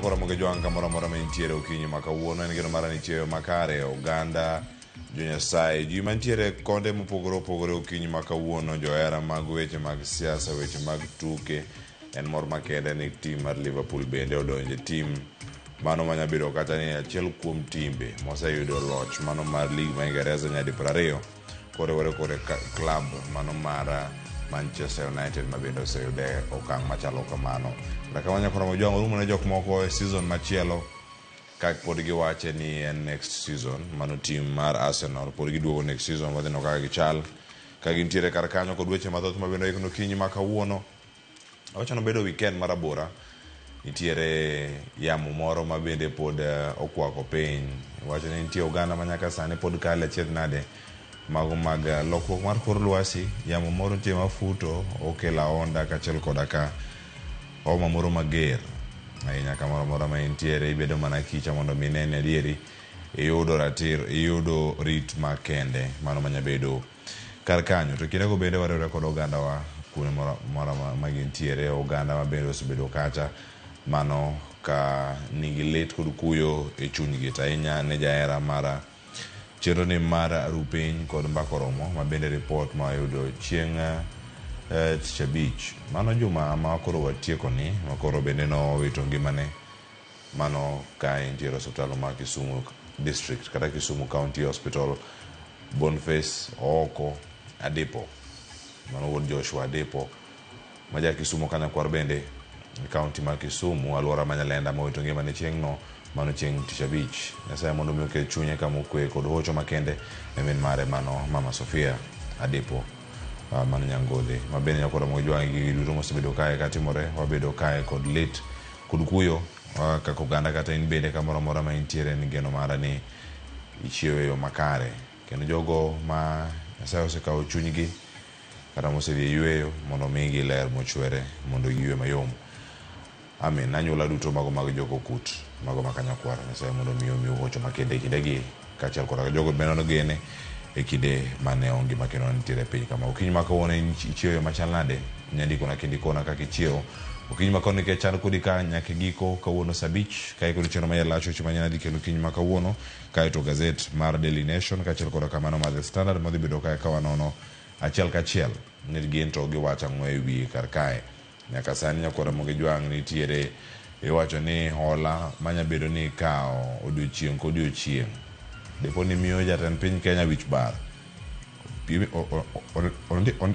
nyakora moge joang kamora mora mentiere okinyi makawuono en gino mara ni chieyo makare oganda jonyasaye ji mantiere konde mopogore opogore okinyi makawuono johera mag weche mag siasa weche mag tuke en mor makende ni tim mar Liverpool bende odonje tim mano manyabedo kata ni achiel kuom timbe moseyudo loch mano mar lig ma Ingereza nyadi 20 kore club mano mar Manchester United mabendo oseyude okang' machalo kamano. Nakamanya kora mojongo rumo ne jok moko e season machielo kak pod giwache ni en next season mano team mar Arsenal pod giduogo next season wadhino kaka gichal ka gintiere kar kanyo kod weche mathoth mabendo ikno kinyi makawuono awachano bedo weekend marabora nitiere yamo moro mabende pod okwako piny wacho ni nitie oganda manyaka sani pod kale achiedh nade mago mag lokruok mar kor lwasi yamo moro nitie mafuto okela onda kachiel koda ka homa moro mager ahinya kamoro moro ma intiere ibedo mana kicha mondo minene adieri iyudo rit makende mano manyabedo kar kanyo to kindego bende warewre kod oganda wa kuno moro magintiere oganda mabende osebedo kacha mano ka nigi lit kod kuyo e chunygi ahinya ne jahera mara chenro ni mar rupiny kod mbakoromo mabende report ma yudo chieng' tich abich mano juma ma koro watieko ni makoro bende no wito ngimane mano ka intiere hospital ma Kisumu district kata Kisumu County Hospital Boniface Oko Adepo mano wuod Joshua Adepo maja Kisumu kana kwar bende county ma Kisumu alwora manyalenda ma wito ngimane chieng' no mano chieng' tich abich Nyasaye mondo mi okel chunye kama okwe kod hocho makende e min mare mano Mama Sofia Adepo mano nyangole mabende nyakora mojwangi gi duto mosebedo kae katimore wabedo kae kod lit kod kuyo kako ganda kata in bende kamoro mora ma intiere ni geno mara ni ichiewe yo makare kendo jogo ma Nyasaye osekawo chunygi kata mosedhi yweyo mondo migi ler mochwere mondo ywe mayom amen nanyola duto mago mag jogo kut mago makanyakwara Nyasaye mondo miyo hocho makende kindegi kachiel koda jogo bende gene e kinde mane onge makeno nitiere piny kama okinyi makawuono ichiewo machal nade nyandiko na kindi kona kaka ichiewo okinyi makawuono ke chan kodi ka nyaka giko kawuono sabich kai kodi cheno mayalacho chimanya dhi kelo okinyi makawuono kai to gazet mar Daily Nation kachiel koda kamano mar The Standard modhi bedo kai kawanono achiel kachiel ne gento giwacho ng'we wi kar kae nyaka sani nyakora moge jwang nitiere iwacho ni hola manya bedo ni kao odiochieng' kod odiochieng' depo ni miyo jatend piny Kenya wich bar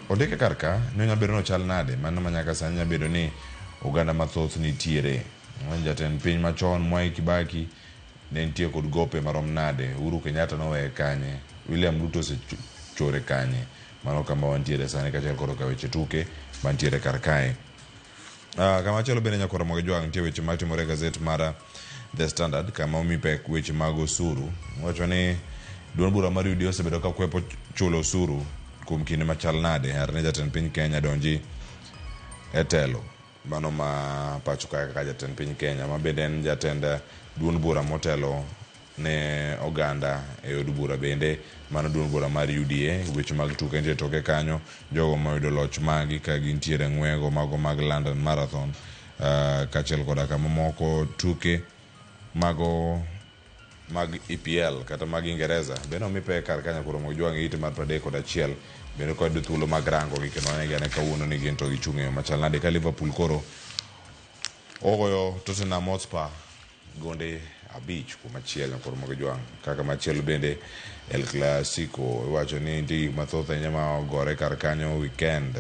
ondike kar ka ne nyalo bedo no chal nade mano manyaka sani nyalo bedo ni oganda mathoth nitiere jatend piny machon Mwai Kibaki ne nitie kod gope marom nade Uhuru Kenyatta noweye kanye William Ruto osechore kanye mano kama wantiere sani kachiel kod weche tuke mantiere kar kae kama chelo bende nyakora moge jwang nitie weche matimore gazet mara The Standard kama omi pek weche mag osuru wacho ni duond bura mar UDA osebedo ka kwepo chulo osuru kuom kinde machal nade arne jatend piny Kenya donji e telo mano ma pacho kaka jatend piny Kenya mabende en jatend duond bura motelo ne oganda e od bura bende mano duond bura mar UDA weche mag tuke nitie toke kanyo jogo moyudo loch magi ka gintiere ng'wego mago mag London Marathon kachiel koda kama moko tuke mago mag EPL kata mag Ingereza beno mipe kar kanya koro mojwangi ite mar 31 beno kod thuolo mag rango gi kendo ne gane kawuono ni gento gichung'e machal nade ka Liverpool koro ogoyo Tottenham Hotspur gonde 5 kuom achiel koro mojwang kaka machielo bende El Clasico iwacho ni ndi mathoth nyama gore kar kanyo weekend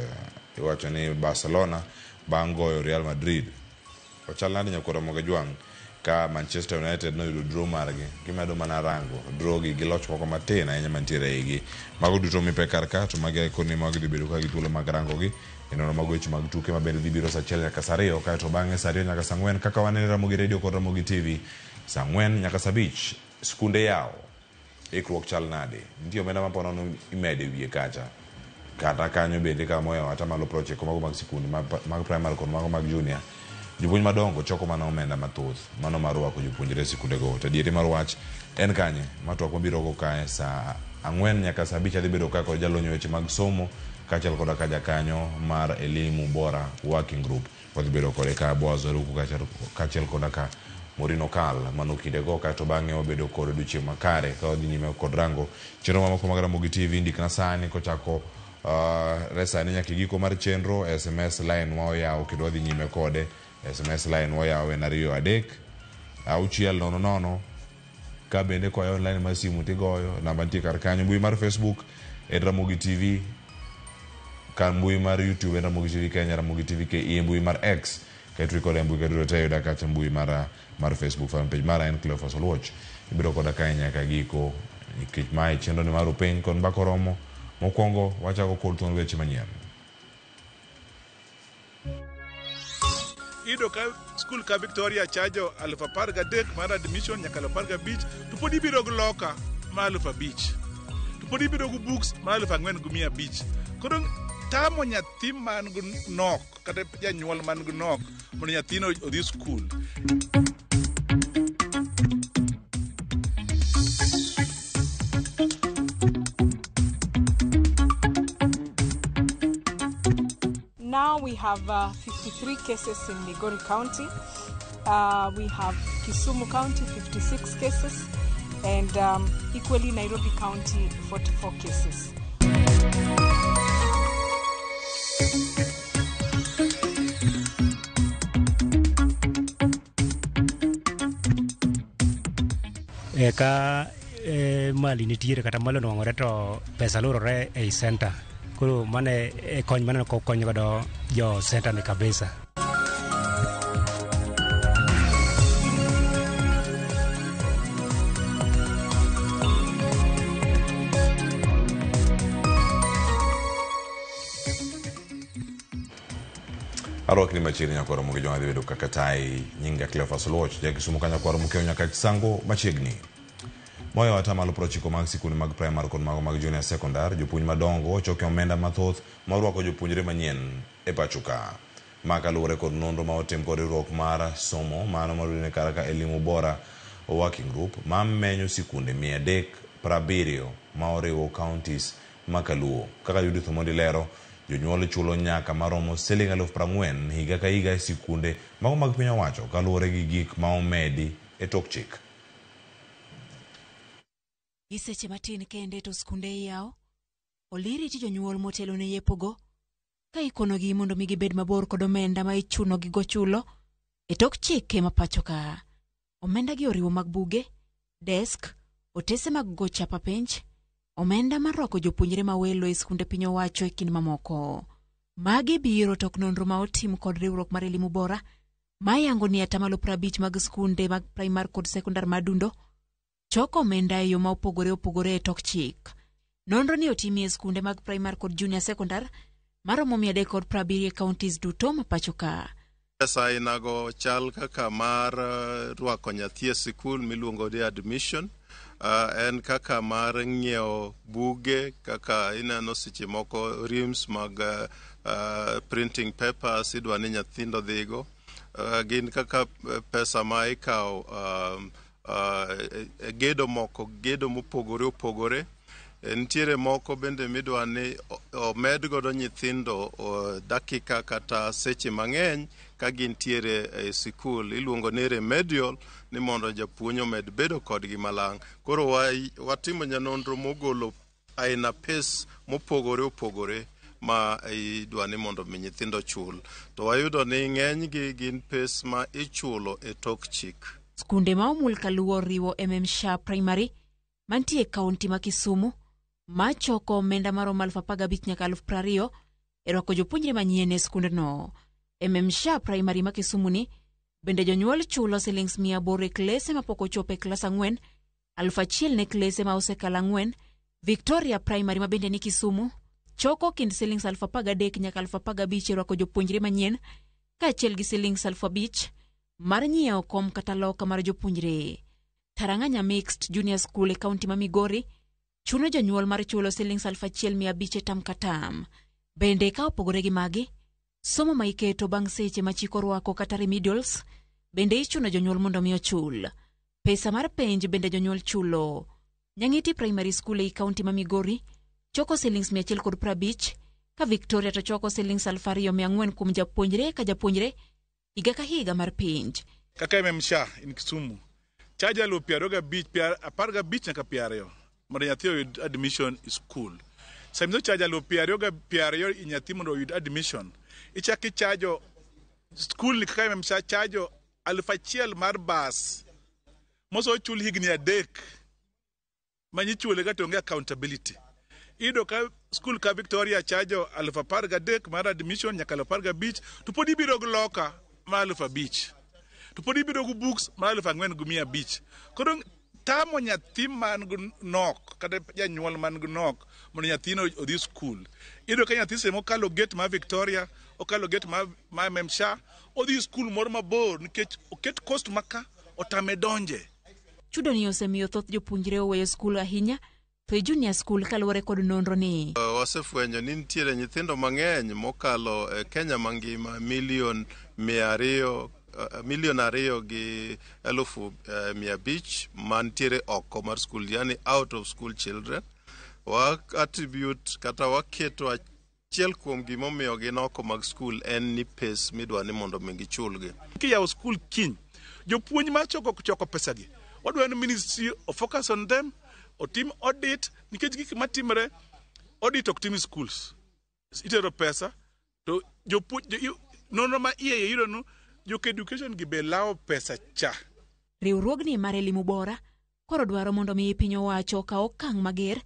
iwacho ni Barcelona bang' goyo Real Madrid ochal nade nyakoro mojwang ka Manchester United no yudo draw margi gimedo mana rango draw gi loch moko matin ahinya mantiere igi mago duto mipe kar ka to magi koni mag dhi bedo ka gitulo mag rango gi enono mago weche mag tuke mabende dhi biro sa achiel nyaka sa 2 kae to bang'e sa 2 nyaka sa 4 kaka wanene Ramogi Radio kod Ramogi TV sa 4 nyaka sa 5 skunde yawo ikruok chal nade nitie omenda mapono no imede wiye kacha kata kanyo bende ka moyo ata malo project mago mag sikunde mag primary kod mago mag junior jopuonj madongo choko mana omenda mathoth mano marwako jopuonjre sikunde go to diere mar wach en kanye matwak mabiro go kae sa 4 nyaka sa 5 adhi bedo ka kod jalonyo weche mag somo kachiel koda ka jakanyo mar elimu bora working group odhi bedo kode ka Boaz Oruku kachiel koda ka Morino Kal manukinde go kato bang'e wabedo kod odiochieng' makare ka wadhi nyime kod rango chenro mamoko mag Ramogi TV. Ndik na sani kochako resani nyaka giko mar chenro. SMS line wa oyaw kendo wadhi nyime kode. SMS line wa oyaw en 2-3-6-0-0 ka bende kwa online mar simu tigoyo namba nitie kar kanyo. Mbui mar Facebook en Ramogi TV, kan mbui mar YouTube en Ramogi TV Kenya, Ramogi TV KE, mbui mar X kaito kod mbui kaduro tayo da kacha mbui mar Facebook fan page mara en Cleophas Oluoch. Ibiro koda kae nyaka giko nikech mae chenro ni mar piny kon mbako romo mokwongo wachako kod thuon weche manyien. Ido ka skul ka Victoria chajo 13,000 mar admission nyaka 15 to pod ibiro gi loka mar 5,000 to pod ibiro gi books mar 4,500. Koro tamo nyathi man gu nok kata janyuol man gu nok mondo nyathino odhi skul. Now we have 53 cases in Migori County. We have Kisumu County 56 cases, and equally Nairobi County 44 cases. Eka mali nitiere kata malo nwang'ore to pesa lurore ei center. Koro mane kony mane konyo godo jo center ni kabisa. Arwak ni machiri nyakwa Ramogi jonga dhibedo kakatai nyinga Cleophas Oluoch ja Kisumu ka nyakwa Ramogi nyaka Kisango machiegni. Moyo wata malo 90 mag sikunde mag primary kod mago mag junior secondary jopuonj madongo ochoke omenda mathoth marwako jopuonjre manyien e pachuka. Maka luwore kod nonro ma otim kod riwruok mar somo mano marudine karaka Elimu Bora Working Group ma menyo sikunde 370 ma oriwo counties makaluo. Kaka Judith Omondi lero, jonyuol chulo nyaka maromo siling 40,000 higa ka higa e sikunde mago mag piny owacho kaluwore gi gik ma omedi e tok chik. Iseche matin kende to skunde yao oliri ti jonyuol motelo ne yepogo ka ikonogi mondo mi gibed mabor kod omenda ma ichuno gi gochulo e tok chike mapacho ka. Omenda gi oriwo mag buge, desk, otese mag go chapa penj, omenda marwako jopuonjre mawelo e skunde piny owacho e kind mamoko. Magi biro tok nonro ma otim kod riwruok mar Elimu Bora ma yango ni atamalo 50 mag skunde mag primary kod secondary madundo choko omenda e yo ma opogore e tok chik. Nonro ni otimi e skunde mag primary kod junior secondary maromo 370 counties duto mapacho ka. Pesa inago chal kaka mar rwako nyathi e sikul miluongo ni admission. En kaka mar ng'iewo buge kaka ineno seche moko rims mag printing papers idwa ni nyithindo dhigo. Gin kaka pesa ma ikawo gedo mopogore. Ntiere moko bende midwa ni omed godo nyithindo dakika kata seche mang'eny ka gintiere e sikul iluongo ni remedial ni mondo japuonj omed bedo kodgi malang'. Koro watimo nyanonro mogolo aina pes mopogore ma idwa ni mondo mi nyithindo chul. To wayudo ni ng'enygi gin pes ma ichulo e tok chik. Skunde ma omul kaluwo riwo MMSHA Primary mantie e kaunti ma Kisumu ma choko omenda maromo 15,000 nyaka 20,000 e rwako jopuonjre manyien e skunde no. MMSHA Primary ma Kisumu ni bende jonyuol chulo shillings 100 e klese ma pok ochopo e klas 4, 1,000 ne klese ma osekalo 4. Victoria Primary ma bende ni Kisumu choko kind shillings 13,000 nyaka 15,000 e rwako jopuonjre manyien kaachiel gi shillings 5,000 mar nyiewo kom kata loka mar jopuonjre. Taranganya Mixed Junior School e kaunti ma Migori chuno jonyuol mar chulo shillings 1,500 tam katam. Bende ka opogore gi magi, somo ma iketo bang' seche ma chiko rwako kata remedials bende ichuno jonyuol mondo mi ochul. Pesa mar penj bende jonyuol chulo. Nyang'iti Primary School e kaunti ma Migori choko shillings 150 ka Victoria to choko shillings 2,400 kuom japuonjre ka japuonjre higa ka higa mar penj. kaka MMSHA in Kisumu chaja lo piaroga beach aparga beach nyaka piario mondo nyathi oyud admission in school. Samizo chaja lo piario nyathi mondo oyud admission. Ichaki chajo school ni kaka MMSHA chajo 1,000 mar bus. Moso chul higni adek. Manyi chule ga tonge accountability. Ido ka school ka Victoria chajo 13,000 mar admission nyaka 10,000 beach tupodi biro loka mar 1,000 beach. Tupodi biro books mar 4,000 beach. Koro tamo nyathi man nok kata janyuol man nok mondo nyathino odhi school. Ido ka nyathi semo kalo gate ma Victoria okalo gate ma MMSHA odhi school moro mabor nikech oket cost maka otame donje. Chudo ni osemiyo thoth jopuonjre oweyo skul ahinya to junior school kaluwore kod nonro ni. Wasefwenyo ni nitiere nyithindo mang'eny mokalo Kenya mangima milion 2 gi 1,500 mantiere oko mar school, yani out of school children. Wa attribute kata waketo achiel kuom gimomiyo gin oko mag school en ni pes midwa ni mondo gichulgi. Kiyawo school kiny jopuonj ma choko pesagi wadwa ni ministry of focus on them o team audit nikech gik matimre audit ok tim schools itero pesa to jopuonj nono ma iye yiro no joka education gi be lao pesa cha. Riwruogni mar elimu bora koro dwaro mondo mi piny owacho ka okang' mager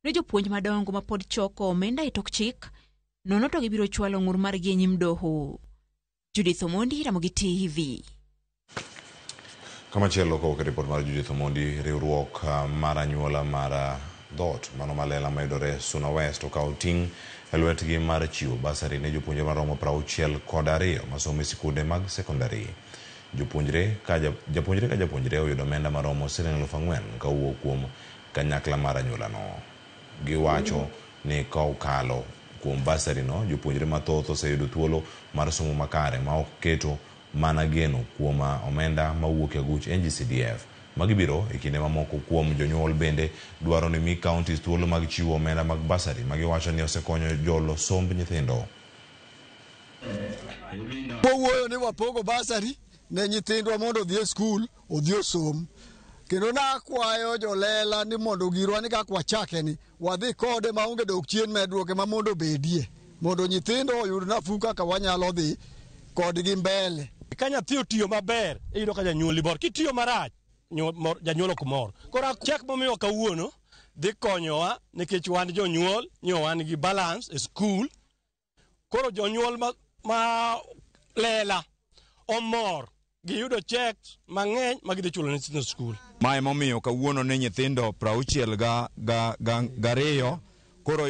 ne jopuonj madongo ma pod choko omenda e tok chik nono to gibiro chwalo ng'ur mar gi nyim doho. Judith Omondi, Ramogi TV. Kama chielo ko report mar Judith Omondi, riwruok mar anyuola mar dot mano malela maidore Suna West okawo ting' e lwetgi mar chiwo basari ne jopuonjre maromo 62 masomo e sikunde mag sekondari. Japuonjre ka japuonjre oyudo omenda maromo 4,000 kawuok kuom kanyakla mar anyuola no. Giwacho ni ka okalo kuom basari no jopuonjre mathoth oseyudo thuolo mar somo makare ma ok keto mana geno kuom omenda mawuok e aguch NGCDF. Magibiro e kinde mamoko kuom jonyuol bende dwaro ni mi counties thuolo mag chiwo omenda mag basari magiwacho ni osekonyo jolo somb nyithindo. Powuoyo ni wapogo basari ne nyithindwa mondo odhi e skul odhi osom. Kendo nakwayo jolela ni mondo girwa ni kaka wachake ni wadhi kode maonge dok chien medruoke ma mondo bedie mondo nyithindo oyud nafu kaka wanyalo dhi kodgi mbele. Ka nyathi otiyo maber iyudo ka janyuol libor, kitiyo marach janyuol ok mor. Koro chak momiyo kawuono dhi konyowa nikech wan jonyuol nyo wan gi balance e skul. Koro jonyuol ma lela omor giyudo checks mang'eny magidhi chulo ne nyithindo skul. Mae momiyo kawuono ne nyithindo 62 koro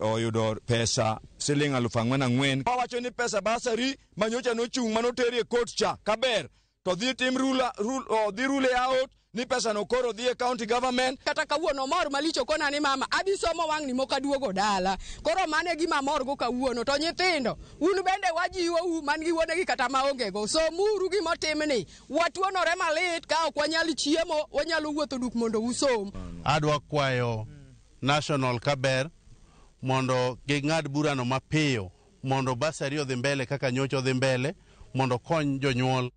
oyudo pesa siling 4,400. Wawacho ni pesa basari manyocha nochung' manoteri e court cha kaber to dhi tim dhi rule out ni pesa no koro dhi e county government. Kata kawuono mor malicho kona ni mama adhi somo wang' ni mokaduogo dala. Koro mane gima mor go kawuono to nyithindo un bende wajiwo man gi wuonegi kata maonge go somuru gimotimni watuonore malit ka ok wanyal chiemo wanyalo wuotho duk mondo usom. Adwa kwayo national kaber mondo ging'ad burano mapiyo mondo basari odhi mbele kaka nyocha odhi mbele mondo kony jonyuol.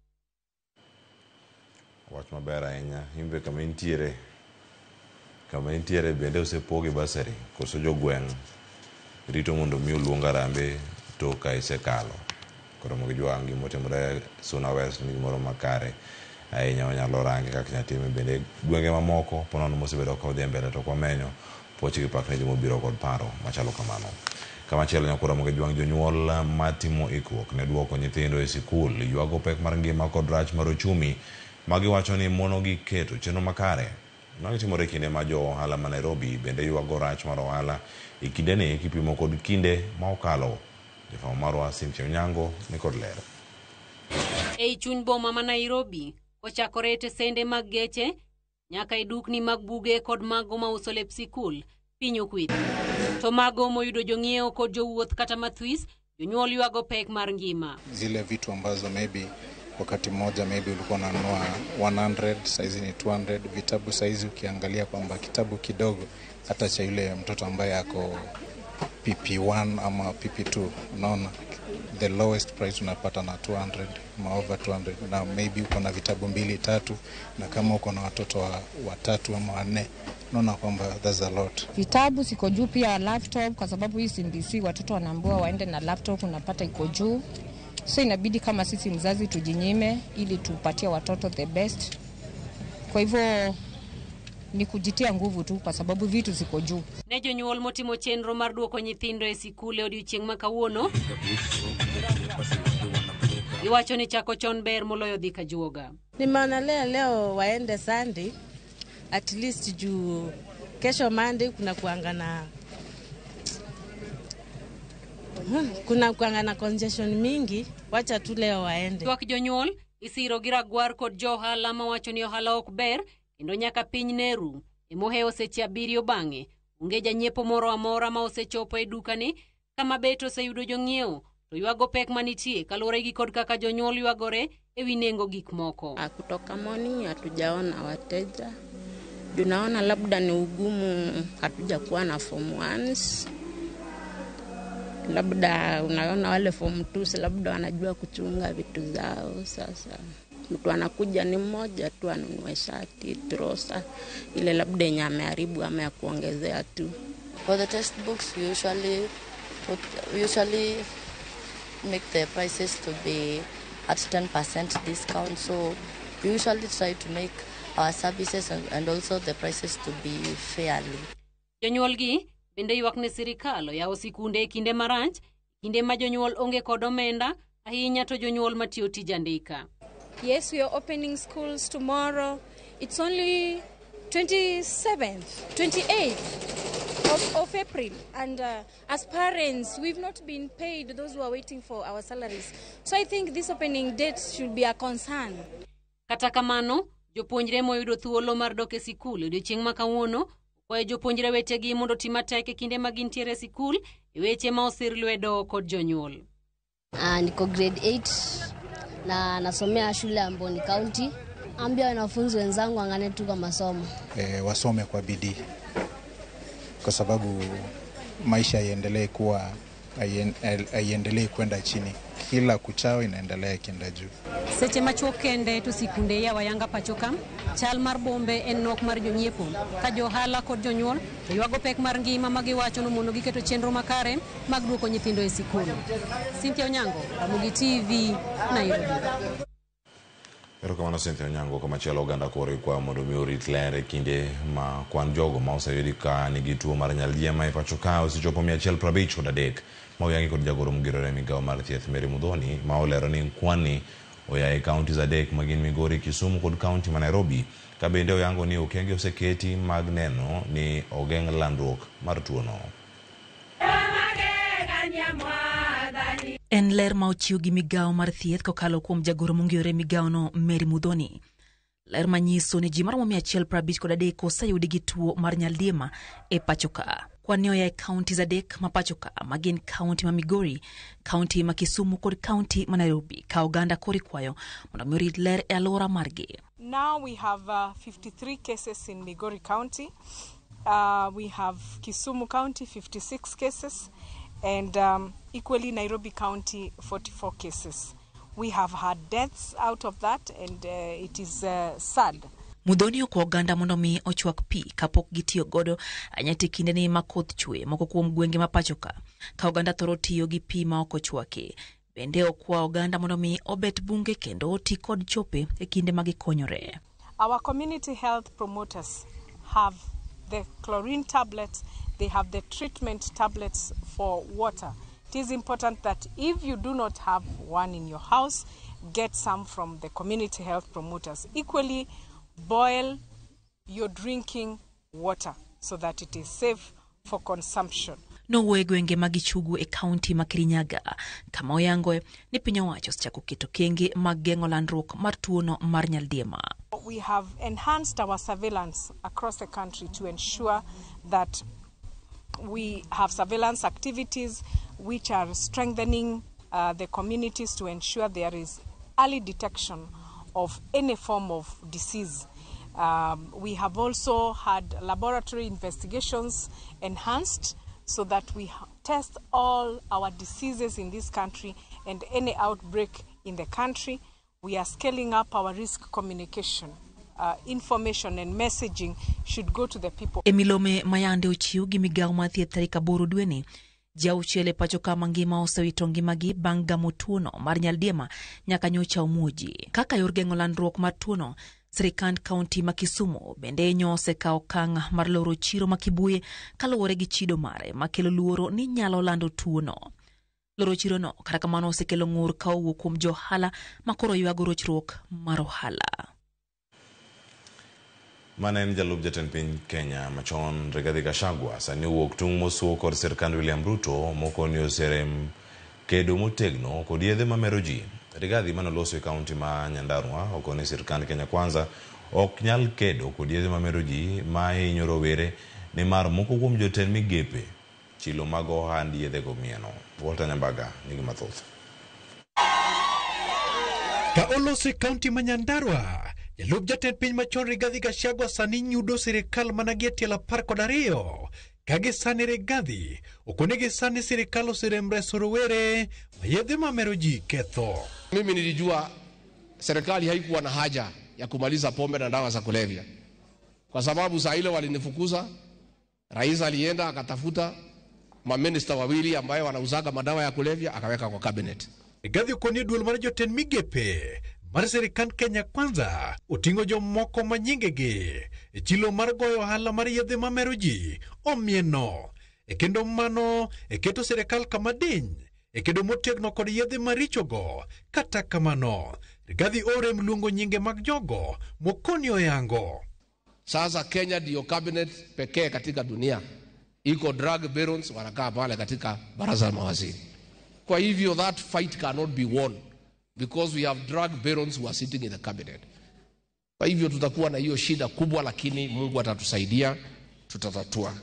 Wach maber ahinya. Imbe kama intiere bende osepogi basari koso jogweng' rito mondo mi oluong arambe to ka isekalo. Koro mogijwa gimotimore Suna West ni gimoro makare ahinya wanyalo rangi kaka nyatime bende gwenge mamoko ponono mosebedo ka odhi mbele to kwamenyo pochi gi pak ne jomobiro kod paro machalo kamano. Kama chielo nyakura mogijwang' jonyuol matimo ikruok ne duoko nyithindo e sikul ywago pek mar ngima kod rach mar ochumi magiwacho ni mono gi keto chenro makare. Magitimore kinde ma jo ohala ma Nairobi bende ywago rach mar ohala e kinde ni kipimo kod kinde ma okalo. Jafamo marwa Cynthia Onyango ni kod lero. E chuny boma ma Nairobi ochakore tesende mag geche nyaka e dukni mag buge kod mago ma uso lep sikul piny okwit. To mago moyudo jong'iewo kod jowuoth kata mathwis jonyuol ywago pek mar ngima. Zile vitu ambazo maybe wakati mmoja maybe ulikuwa unanunua 100 saizi ni 200. Vitabu saizi ukiangalia kwamba kitabu kidogo hata cha yule mtoto ambaye ako PP1 ama PP2 unaona the lowest price unapata na 200 ma over 200, na maybe uko na vitabu 2-3, na kama uko na watoto watatu ama 4, unaona kwamba there's a lot. Vitabu siko juu, pia laptop, kwa sababu hii CBC watoto wanaambiwa waende na laptop, unapata iko juu. So inabidi kama sisi mzazi tujinyime ili tupatie watoto the best. Kwa hivyo ni kujitia nguvu tu kwa sababu vitu ziko juu. Ne jonyuol motimo chenro mar duoko nyithindo e sikul e odiechieng' ma kawuono iwacho ni chako chon ber moloyo dhi ka juoga. Nimeona leo waende Sunday at least juu kesho Monday kuna kuanga na congestion mingi, wacha tu leo waende. Twak jonyuol isiro gi ragwar kod johala ma wacho ni ohala ok ber kendo nyaka piny neru emohewo seche 7 bang'e onge janyiepo moro amora ma osechopo e dukani kama bet oseyudo jong'iewo to ywago pek manitie kaluwore gi kod kaka jonyuol ywagore ewi nengo gik moko. Kutoka morning hatujaona wateja. Tunaona labda ni ugumu, hatujakuwa na form 1s. Labda unaona wale form 2s labda wanajua kuchunga vitu zao. Sasa mtu anakuja ni mmoja tu anunue shati, trosa, ile labda yenye ameharibu ama ya kuongezea tu. For the textbooks we usually make the prices to be at 10% discount, so we usually try to make our services and also the prices to be fairly. Jonyuol gi bende ywak ne sirikal oyawo sikunde e kinde marach, kinde ma jonyuol onge kod omenda, ahinya to jonyuol matiyo tij andika. Yes, we are opening schools tomorrow. It's only 28th of April, and as parents we've not been paid, those who are waiting for our salaries. So I think this opening date should be a concern. Kata kamano, jopuonjre moyudo thuolo mar dok e sikul odiechieng' ma kawuono kwayo jopuonjre wetegi mondo tim matek e kinde ma gintiere e sikul e weche ma osir lwedo kod jonyuol. Niko grade 8 na nasomea shule ya Mboni County. Ambia wanafunzi wenzangu angane tu kwa masomo. Wasome kwa bidii, kwa sababu maisha iendelee kwenda chini. Kila kuchao inaendelea kienda juu. Seche machuok kende to sikunde ya wayanga pachoka, chal mar bombe en nok mar jonyiepo. Ka johala kod jonyuol to ywago pek mar ngima ma giwacho no mondo giketo chenro makare mag duoko nyithindo e sikul. Cynthia Onyango, Ramogi TV, Nairobi. Erokamano Cynthia Onyango. Kama chielo oganda kore kwa mondo mi orit ler e kinde ma kwan jogo ma oseyudi ka nigi tuo mar nyaldiema e pacho ka osechopo 153 ma oyangi kod jagoro mgirore migawo mar thieth Mary Mudhoni ma olero ni kwani oyae kaunti adek ma gin Migori, Kisumu kod kaunti ma Nairobi, ka bende oyango ni okenge oseketi mag neno ni ogeng' landruok mar tuono. En ler ma ochiw gi migawo mar thieth kokalo kuom jagoro mongirore migawo no Mary Mudhoni. Ler manyiso ni ji maromo 153 oseyudi gi tuo mar nyaldiema e pachoka. Kwani oyae kaunti adek ma pachoka ma gin kaunti ma Migori, kaunti ma Kisumu kod kaunti ma Nairobi, ka oganda kori kwayo mondo mi orit ler e alwora margi. Now we have 53 cases in Migori County. We have Kisumu County 56 cases, and equally Nairobi County 44 cases. We have had deaths out of that, and it is sad. Mudhoni kwa oganda mondo mi ochwak pi kapok gitiyo godo anyati kinde ni makoth chwe moko kuom gwenge ma pachoka, ka oganda thoro tiyo gi pi ma ok ochwake. Bende okwa oganda mondo mi obet bunge kendo oti kod chope e kinde ma gikonyore. Our community health promoters have the chlorine tablets, they have the treatment tablets for water. It is important that if you do not have one in your house, get some from the community health promoters. Equally, boil your drinking water so that it is safe for consumption. Nowe gwenge magichugu e kaunti ma Kirinyaga, kama oyango ni piny owacho osechako keto kenge mag geng'o landruok mar tuono mar nyaldiema. We have enhanced our surveillance across the country to ensure that we have surveillance activities which are strengthening the communities to ensure there is early detection of any form of disease. We have also had laboratory investigations enhanced so that we test all our diseases in this country and any outbreak in the country. We are scaling up our risk communication. Information and messaging should go to the people. Emilome Mayande ochiu gi migawo mar thieth tarik 8 dweni. Ji auchiel e pacho ka mangima osewito ngimagi bang' gamo tuono mar nyaldiema nyaka nyocha omuoji. Kaka yor geng'o landruok mar tuono, sirikand kaunti ma Kisumu bende osekawo okang' mar loro chiro ma Kibuye kaluwore gi chido mare makelo luoro ni nyalo lando tuono. Loro chirono kata kamano osekelo ng'ur ka owuok kuom johala makoro ywago rochruok mar ohala. Manen jalup jatend piny Kenya machon Rigathi Gachagua sani owuok tung' mosuo kod sirkand William Ruto mokoni oserem kedo motegno kod yedhe mamero ji. Rigathi manoloso e kaunti ma Nyandarua okoni sirkand Kenya Kwanza ok nyal kedo kod yedhe mamero ji ma hinyo rowere nimar moko kuom jotend migepe chilo mag ohand yedhego mieno. Walter Nyambaga nigi mathoth. Ka oloso e kaunti ma Nyandarua, jalup jatend piny machon Rigathi Gachagua sani nyudo sirikal managi atiel 12 kagi sani Rigathi okonegi sani sirikal oserem reso rowere mayedhe mamero ji ketho. Mimi nilijua serikali haikuwa na haja ya kumaliza pombe na dawa za kulevya, kwa sababu saa ile walinifukuza, rais alienda akatafuta maminista wawili ambaye wanauzaga madawa ya kulevya akaweka kwa cabinet. Rigathi okoni duol mar jotend migepe mar sirikand Kenya Kwanza oting'o jomoko manyingegi e chilo mar goyo ohala mar yedhe mamero ji omieno. E kendo mano keto sirikal kama diny e kedo motegno kod yedhe marichogo. Kata kamano Rigathi orem luongo nyinge mag jogo mokoni oyango. Sasa Kenya ndio cabinet pekee katika dunia iko drug barons wanakaa pale katika baraza la mawaziri. Kwa hivyo that fight cannot be won because we have drug barons who are sitting in the cabinet. Kwa hivyo tutakuwa na hiyo shida kubwa, lakini Mungu atatusaidia, tutatatua.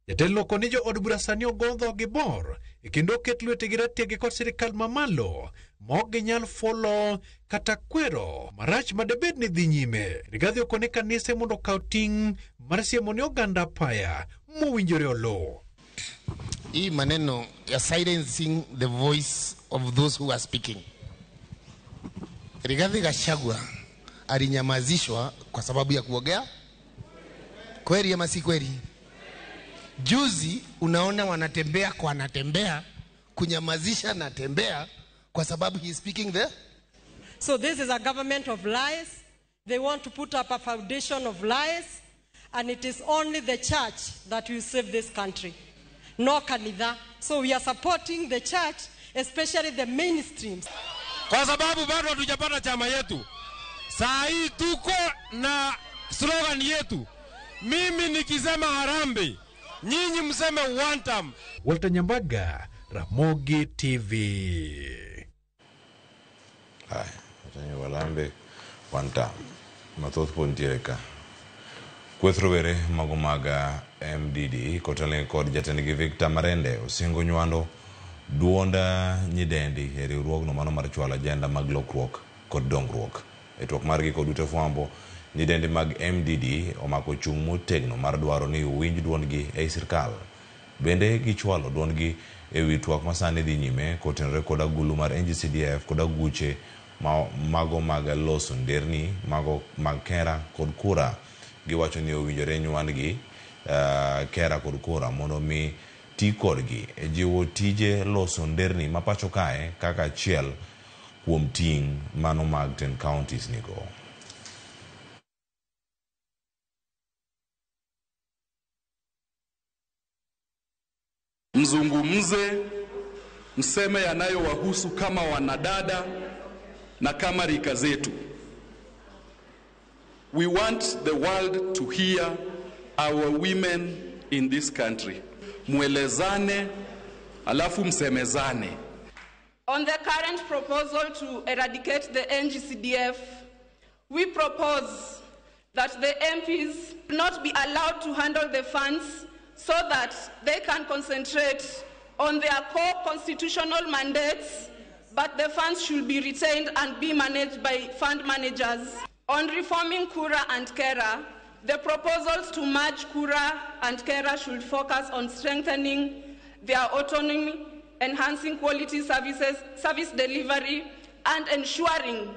Jatelo konijo od bura sani ogodho gi bor e kendo ket lwete gi ratege kod sirikal mamalo mok ginyal folo kata kwero marach madebed ni dhi nyime. Rigathi okone kanise mondo kaw ting' mar siemo ni oganda paya mowinjore olo. Hii maneno ya silencing the voice of those who are speaking. Rigathi Gachagua alinyamazishwa kwa sababu ya kuogea. Kweli ama si kweli? Juzi unaona wanatembea kunyamazisha na tembea kwa sababu he is speaking there. So this is a government of lies. They want to put up a foundation of lies, and it is only the church that will save this country, no kanitha. So we are supporting the church, especially the mainstreams. Kwa sababu bado hatujapata chama yetu. Saa hii tuko na slogan yetu. Mimi nikisema harambe, nyinyi mseme one time. Walter Nyambaga, Ramogi TV. Hai, watanyi walambe one time. Mathoth pontieka. Kwethrovere magomaga MDD kotale kod jatendgi Victor Marende osingo nywando duonda nyidendi e riwruogno mano mar chwalo ajenda mag lokruok kod dongruok. E twak margi kod ute fwambo, nyidendi mag MDD omako chung' motegno mar dwaro ni uwinj duondgi e sirkal. Bende gichwalo duondgi e wi twak masani dhi nyime kotenore kod agulu mar NGCDF kod aguche mago mag loso nderni mago mag kera kod kura. Giwacho ni owinjore nywangi kera kod kura mondo mi ti kodgi e jiwo tije loso nderni mapacho kae kaka achiel kuom ting' mano mag 10 counties nigo. Mzungumze, mseme yanayowahusu kama wanadada na kama rika zetu. We want the world to hear our women in this country. Mwelezane, alafu msemezane. On the current proposal to eradicate the NGCDF, we propose that the MPs not be allowed to handle the funds so that they can concentrate on their core constitutional mandates, but the funds should be retained and be managed by fund managers. On reforming Kura and Kera, the proposals to merge Kura and Kera should focus on strengthening their autonomy enhancing quality service delivery, and ensuring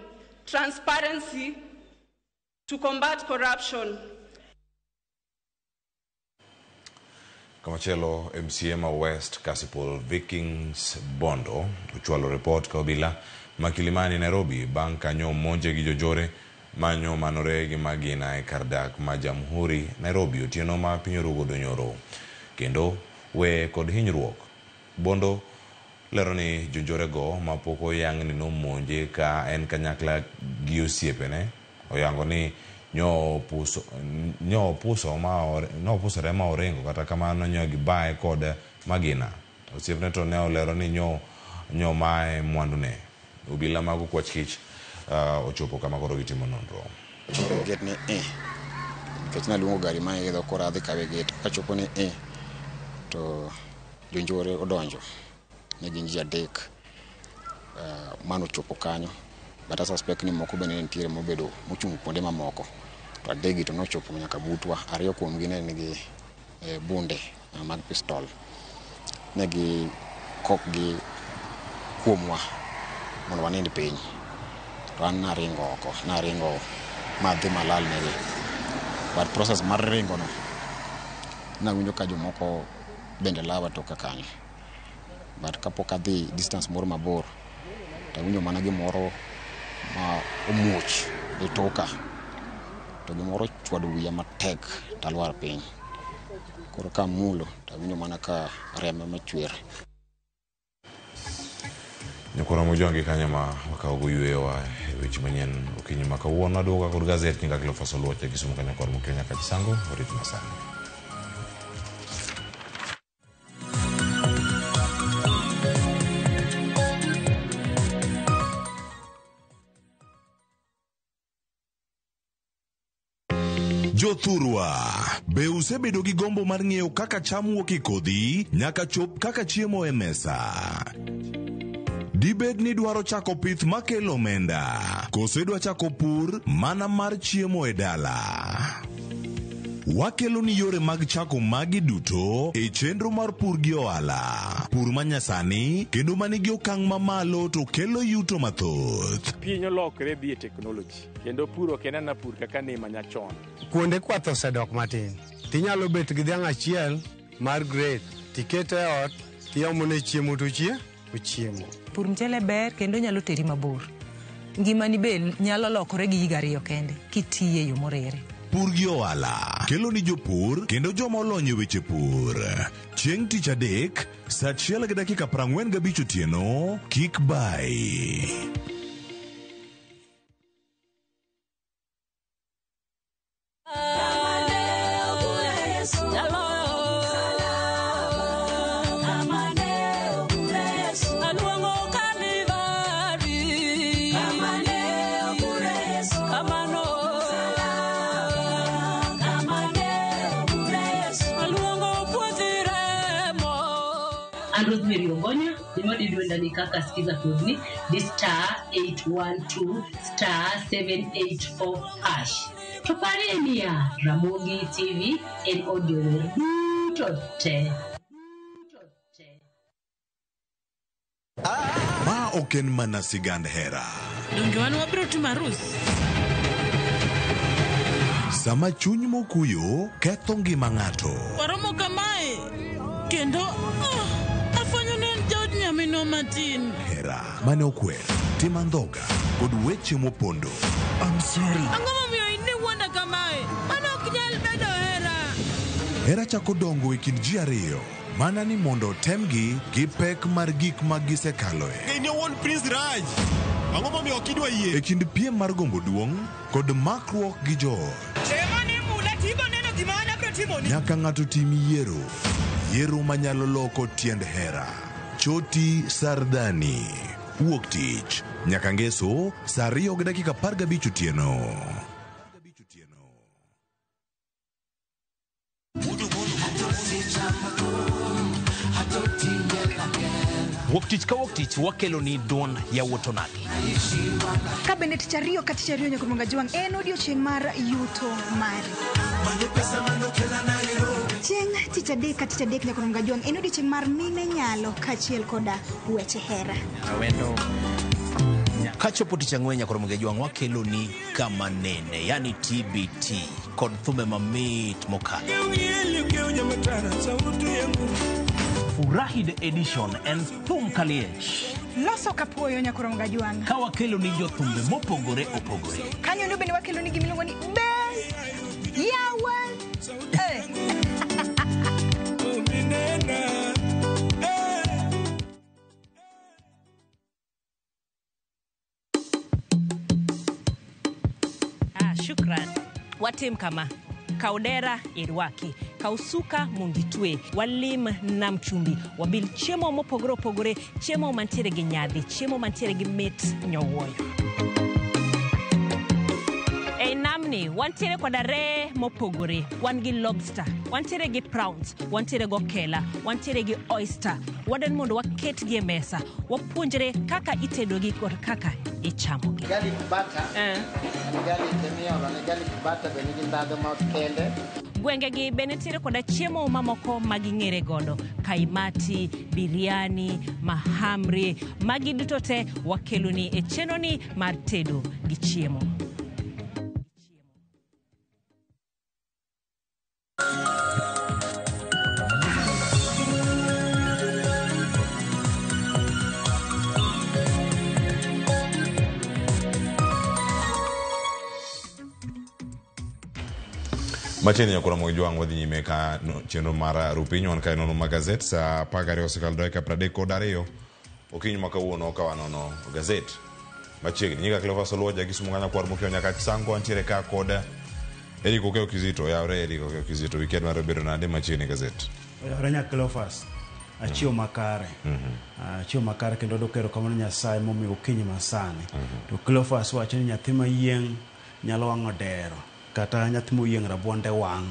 transparency to combat corruption. Kamachelo MCM West Kasipul Vikings Bondo uchwalo report ka obila makilimani Nairobi bang' kanyo monje gi jojore manyo manore gi magina e kardak ma Jamhuri Nairobi otieno ma piny rugo donyoro kendo we kod hinyruok. Bondo lero ni jojore go mapoko yang ni no monje ka en kanyakla gi osiepene oyango ni nyo puso ma orengo kata kamano nyo gi bae kod magina. Osiepne to ne olero ni nyo mae mwandune. Obila mago kwach kich ochopo kama koro gitimo nonro. Chopo gate ni kech na luongo gari ma idho kora dhi kawe gate kachopo ni to jonjore odonjo ne gin ji adek mano chopo kanyo but I suspect ni moko bende nitiere mobedo mochung' kuonde mamoko to adegi to nochopo nyaka butwa. Ariyo kuom gi ne nigi bunde mag pistol ne gi kok gi kuomwa mondo wanind piny to an naringo madhi malal negi but process mar ringo no nawinjo ka jomoko bende lawa toka kanyo but kapok adhi distance moro mabor tawinjo mana gimoro ma omuoch e toka to gimoro chwado wiya matek talwar piny koro ka mulo tawinjo mana ka remo machwer. Nyakora mujongi kanya ma wakaogo yuewa weche manyen okinyi ma kawuono aduoga kod gazet nyaka kilo fasoluoche Kisumu kanya kod Kenya kachisango oriti masani. Jothurwa, be usebedo gi gombo mar ng'eyo kaka cham wuok e kodhi nyaka chop kaka chiemo e mesa? Dibed ni dwaro chako pith makelo omenda, kose dwa chako pur mana mar chiemo e dala? Wakelo ni yore mag chako magi duto e chenro mar pur gi ohala. Pur manyasani kendo manigi okang' mamalo to kelo yuto mathoth. Piny olokre dhi e technology kendo puro kenana pur kaka ne manyachon. Kuonde kwath osedok matin. Tinyalo bet gi dhiang' achiel mar grade tikete e ot tiomone chiemo to ochiemo. Pur mchele ber kendo nyalo teri mabor. Ngimani be nyalo lokore gi higa 2 kende kitiye yo morere. Pur gi ohala kelo ni jopur kendo joma olony e weche pur. Chieng' tich adek saa 1:45 otieno, kik bai. Rosemary Ogonya, nimodi duenda ni kaka sikiza kodni, di *812 *784#. Tupari niya Ramogi TV en audio dutote. Ma oken mana sigand hera. Donge wan wabiro timo arus. Sama chuny mokuyo ketho ngima ng'ato. Waromo kamae kendo afanyo ne jaod nyamino matin. Hera mane okwer, timandhoga kod weche mopondo. I'm sorry. Ang'o miyo ine wanda kamae? Mano ok nyal bedo hera. Hera chako dongo e kind ji ariyo. Mana ni mondo temgi gi pek mar gik ma gisekaloe. Ni won Prince Raj. Ang'o momiyo okidwa yie? E kind piem mar gombo duong' kod makruok gi joot. Mane mula tigo neno gima ana bro timo ni. Nyaka ng'ato tim yiero manyalo loko tiend hera. Choti Sardani. Wuok tich nyaka ngeso saa 2:15 otieno. Wuok tich wakelo ni don ya wotonagi. Kabende tich ariyo ka tich ariyo nyaka monga jwang en odiochieng' mar yuto mari. Chieng' tich katicha dek nyakoro mgajuang en odiochieng' mar mine nyalo kachiel koda weche hera. Awendo kachopo tich ang'wen nyakoro mgajuang wakelo ni kama nene yani TBT kod thumbe mamit mokalo. Furahi the edition and thum kaliech. Loso kapuoyo nyakoro mgajuang. Ka wakelo ni jo thumbe mopogore opogore. Kanyo ndio bende wakelo ni gimiluongo ni Ben Yawa. Shukran. Watim kama kaudera irwaki kausuka mungitwe walim nam chumbi wabil chiemo mopogore opogore chiemo mantiere gi nyadhi chiemo mantiere gi mit nyowuoyo namni wantiere koda re mopogore wan gi lobster wantiere gi prawns wantiere go kela wantiere gi oyster waden mondo waket gi mesa wapuonjre kaka itedo gi kod kaka ichamo gi garlic butter garlic kemiolo garlic butter benigi ndadho makende gwenge gi benetiere koda chiemo mamoko maging'ere godo kaimati biriani mahamri magi duto te wakeloni e chenoni mar tedo gi chiemo. Macheni nyakura mgajuang wadhi nyime ka chenro mar rupinyo ka nono magazet sa pagari osekal doika pradeko dario okinyi makawuono ka wanono gazet machiegni nyika Cleophas Oluoja gi sumunganya kwar mokio nyaka sango antiere ka koda Eriko Okeo Kizito yaore Eriko Okeo Kizito weekend mar bedo nade machiegni gazet Ranya Cleophas achio makare achio makare kendo dokero kamano Nyasaye momi okinyi masani to Cleophas wacho ni nyathi mayieng nyalo wango dero kata nyathi moyieng rabuonde wang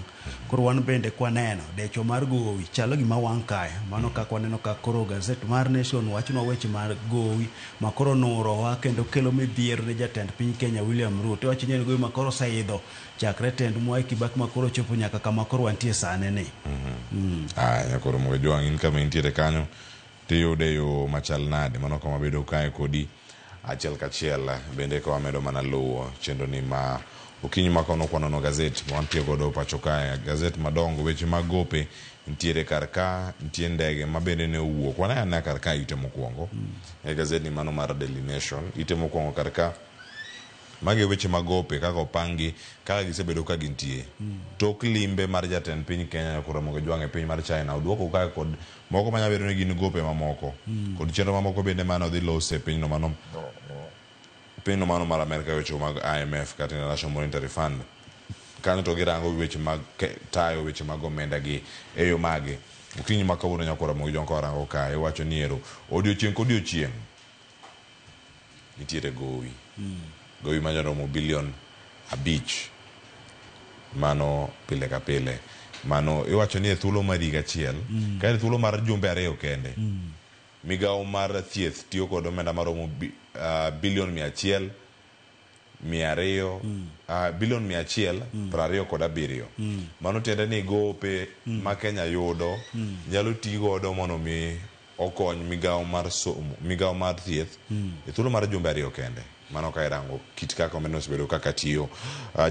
koro wan bende kwaneno decho mar gowi chalo gima wang kae mano kaka waneno ka koro gazet mar Nation wachno weche mar gowi makoro norowa kendo kelo midhiero ne jatend piny Kenya William Ruto wacho ni gowi makoro saidho chakre tend Mwai Kibaki makoro chopo nyaka kama koro wantie sane ni nyakoro mgajuang in kama intiere kanyo tiyude yo machal nade mano kama bedo kae kodi achiel kachiel bende ka wamedo mana luwo chendo ni ma okinyi makono kwanono gazet wantie godo pacho kae gazet madongo weche magope ntiere karka ntie ndege mabende ne owuok wanayana karka ite mokwongo gazet ni mano mar Daily Nation ite mokwongo karka mage weche magope kaka opangi kaka gisebedo ka gintie tok limbe mar jatend piny Kenya nyakura mgajuang e piny mar China oduoko kae kod moko manyabedo ne gin gope mamoko kod chenro mamoko bende mano dhi lose piny no mano piny mano mar Amerika weche mag IMF kata International Monetary Fund kanyo to girango weche mag tayo weche mag omenda gi eyo mage okinyi makawuono nyakora mgajuang ka warango kae wacho ni ero odiochieng' kodiochieng' nitiere gowi gowi majaromo bilion 5 mano pile ka pile mano iwacho ni e thuolo mar higa achiel ka e thuolo mar jumbe 2 kende migawo mar thieth tiyo kod omenda maromo bilion 100 bilion 127 mano tiende ni gope ma Kenya yudo nyalo tii godo mondo mi okony migawo mar somo migawo mar thieth e thuolo mar jumbe 2 kende mano ka irango kit kaka omenda osebedo kaka tiyo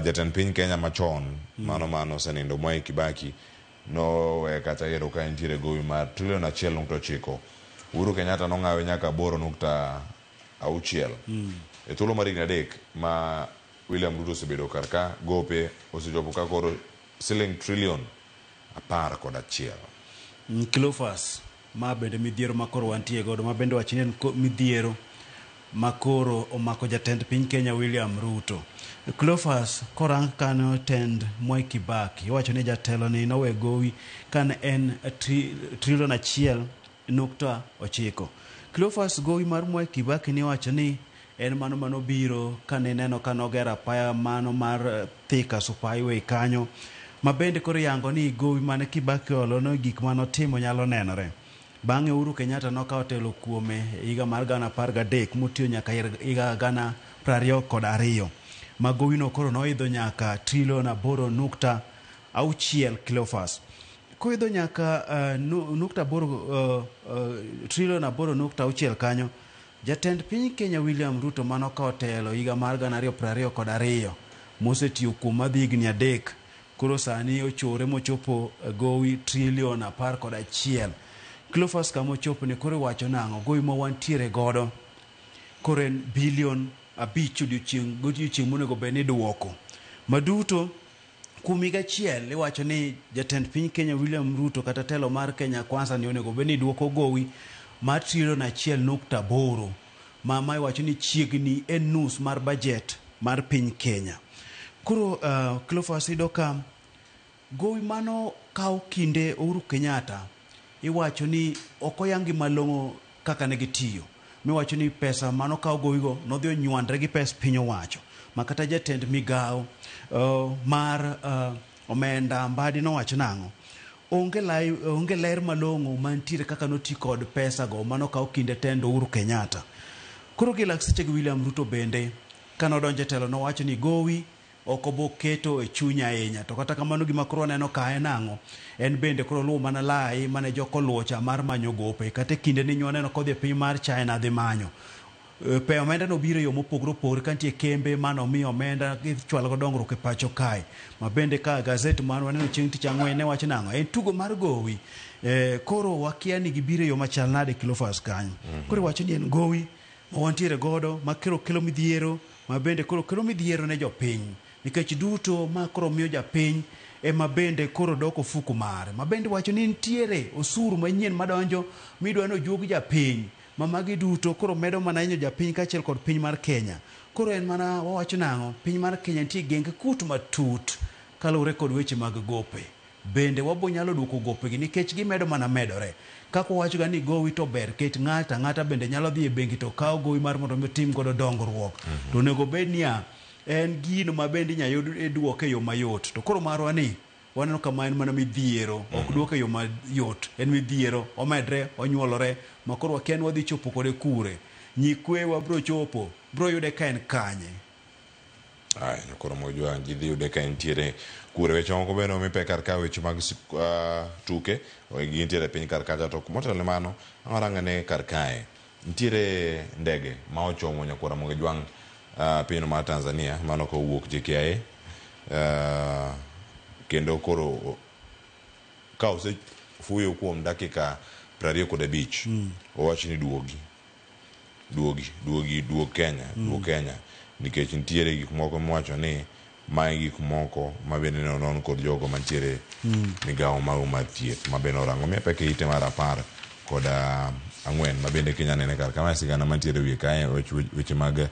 jatend piny Kenya machon mano senindo Mwai Kibaki no kata ero ka ntiere gowi mar $1.9 trillion Uhuru Kenyatta nong'awe nyaka 8.6 e thuolo mar higni 3 ma William Ruto osebedo karka gope osechopo ka koro $1 trillion 11. Cleophas ma bende midhiero makoro wantie godo ma bende wacho ni midhiero makoro omako jatend piny Kenya William Ruto. Cleophas korang kano tend Mwai Kibaki wacho ni jatelo ni nowe gowi kan en $1.9 trillion. Cleophas gowi mar Mwai Kibaki ni wacho ni en mano biro kane neno kanogera paya mano mar Thika Super Highway kanyo ma bende koro yango ni gowi mane Kibaki olono gik mano timo nyalo nenore. Bang'e Uhuru Kenyatta nokawo telo kuome higa mar 2013 motiyo nyaka higa 2022 ma gowi no koro noidho nyaka $8.6 trillion. Cleophas kuidho nyaka nukta boro trilion 8.6 kanyo jatend piny Kenya William Ruto mano ka otelo higa mar 2022 mosetiyo kuom madhi higni 3 koro sani ochore mochopo gowi trilion 11. Cleophas kama ochopo ne koro wacho nang'o gowi ma wantiere godo koro en bilion 5 odiochieng' monego bed ni duoko maduto kuom higa achiel. Iwacho ni jatend piny Kenya William Ruto kata telo mar Kenya Kwanza ni onego bed ni duoko gowi mar trilion 1.8 ma iwacho ni chiegni en nus mar budget mar piny Kenya. Koro Cleophas ido ka gowi mano kawo kinde Uhuru Kenyatta iwacho ni okoyangi malong'o kaka ne gitiyo. Miwacho ni pesa mano kawo gowigo nodhi onywandre gi pes piny owacho makata jatend migawo mar omenda Mbadi nowacho nang'o onge ler malong'o mantiere kaka noti kod pesa go mano kawo kinde tendo Uhuru Kenyatta. Koro gi lak seche gi William Ruto bende kanodonje telo nowacho ni gowi okobo keto e chunya ahinya to kata kamano gima koro neno ka en nang'o en bende koro luwo mana lai mane joko luocha mar manyo gope kata kinde ni nyo neno kodhi e piny mar China dhi manyo pe omenda no biro yo mopogore opogore kantie kembe mano mi omenda gichwal go dongruok e pacho kae ma bende ka gazet man waneno chieng' tich ang'wen ne wacho nang'o en tugo mar gowi koro wakia ni gibiro yo machal nade Cleophas kanyo koro wacho ni en gowi ma wantiere godo ma kelo midhiero ma bende koro kelo midhiero ne jopiny nikech duto ma koro miyo japiny ema bende koro doko fuku mare ma bende wacho ni nitiere osuru manyien madonjo midwa no juog japiny ma magi duto koro medo mana inyo japiny kaachiel kod piny mar Kenya. Koro en mana wawacho nang'o piny mar Kenya nitie genge kut matut kaluwore kod weche mag gope bende wabo nyalo duoko gopegi nikech gimedo mana medore kako wacho ga ni gowi to ber ket ng'ata bende nyalo dhi e bengi to kawo gowi mar mondo otim godo dongruok to onego bed niya en gino ma bende inyalo duoke yo mayot to koro marwa ni waneno kama en mana midhiero ok duoke yo mayot en midhiero omedre onyuolore ma koro wakia wadhi chopo kode kure nyikwewa bro chopo bro yude ka en kanye. Ai koro mojua jidhi yude ka entiere kure weche moko bende omipe kar ka weche mag tuke gintiere piny kar kacha to motelo mano ang'arang'ane kar kae nitiere ndege ma ochomo nyakwara Mogejwang' pinyno mar Tanzania mano kowuok JKIA kendo koro ka osefuyo kuom dakika 25 owacho ni duog Kenya nikech nitiere gik moko mwacho ni mae gik moko ma bende non kod jogo mantiere migawo mago mar thieth ma bende orango mia peke ite mar 10 kod 4 ma bende Kenya nene kar kama sigana mantiere wiye kae weche mag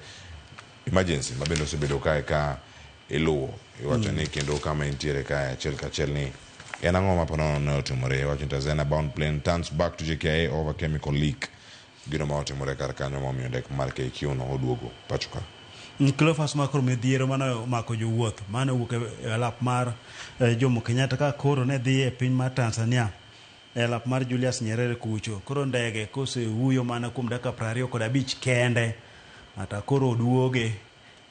emergency ma bende osebedo kae ka iluwo iwacho ni kendo kama intiere kae achiel kachiel ni en ang'o ma panono ne otimore wacho ni Tanzania bound plane turns back to JKIA over chemical leak gino ma otimore kar kanyo momiyo ndek mar KQ no oduogo pacho ka. Cleophas makoro midhiero mano mako jowuoth mano wuok e alap mar Jomo Kenyatta ka koro ne dhi e piny mar Tanzania e alap mar Julius Nyerere kucho koro ndege kosewuoyo mana kuom dakika 25 kende ata koro oduoge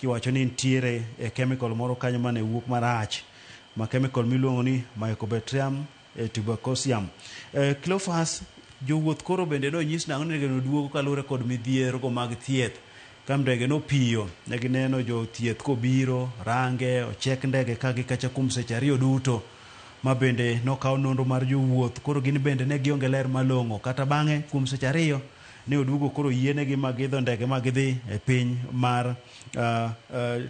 kiwacho ni nitiere e chemical moro kanyo mane wuok marach ma chemical miluongo ni Mycobacterium tuberculosis. Cleophas jowuoth koro bende no nyis nang'o ni no duogo kaluwore kod midhiero go mag thieth kam ndege no piyo ne gineno jo thieth kobiro range ochek ndege ka gikacha kuom seche 2 duto ma bende nokawo nonro mar jowuoth koro gin bende ne gionge ler malong'o kata bang'e kuom seche 2 ne oduogo koro yienegi magidho ndege magidhi e piny mar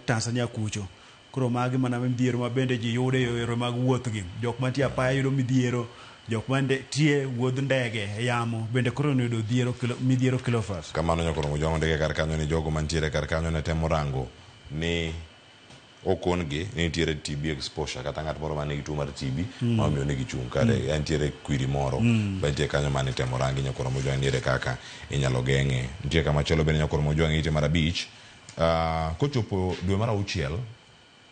Tanzania kucho koro magi mana midhiero ma bende ji yude yore mag wuothgi jok mantie apaya yudo midhiero jok mande tie wuodh ndege e yamo bende koro ne yudo midhiero Cleophas kamano nyakoro mojongo ndege kar kanyo ni jogo mantiere kar kanyo ne temo rango ni okongi ni nitiere TB exposure kata ng'at moro manigi tuo mar TB ma omiyo ne gichung' kata nitiere kwiri moro bende kanyo mane temo rangi nyakoro mojongo nitiere kaka inyalo geng'e nitiere kama chelo bende nyakoro mojongo ite mar 5 kochopo dwe mar 6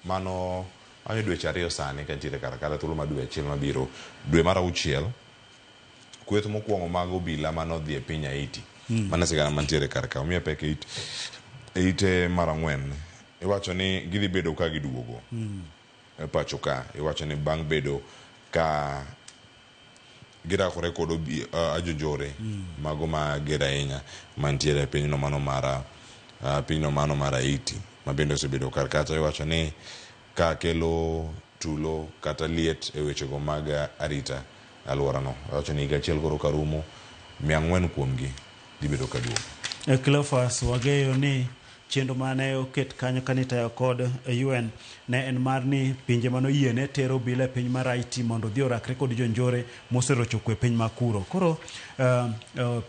mano anyo dweche 2 sani ka nitiere kata thuolo mar dwe achiel mabiro dwe mar 6 kweth mokwongo mag obila manodhi e piny Haiti mana sigana mantiere kar ka omiya peke ite mar 4 iwacho ni gidhi bedo ka giduogo e pacho ka iwacho ni bang' bedo ka girakore kod ajonjore mago ma ger ahinya mantiere e pinyno mano mar Haiti ma bende osebedo kar kacha. Iwacho ni ka kelo tulo kata liet e wechego mag arita alworano. Iwacho ni higa achiel koro karumo 400 kuomgi dhibedo kaduogo. Cleophas, wageyo ni chenro mane oket kanyo kanitayo kod UN ne en mar ni pinje mano yiene tero obila e piny mar Haiti mondo dhi orakre kod jonjore moserocho kwe piny makuro. Koro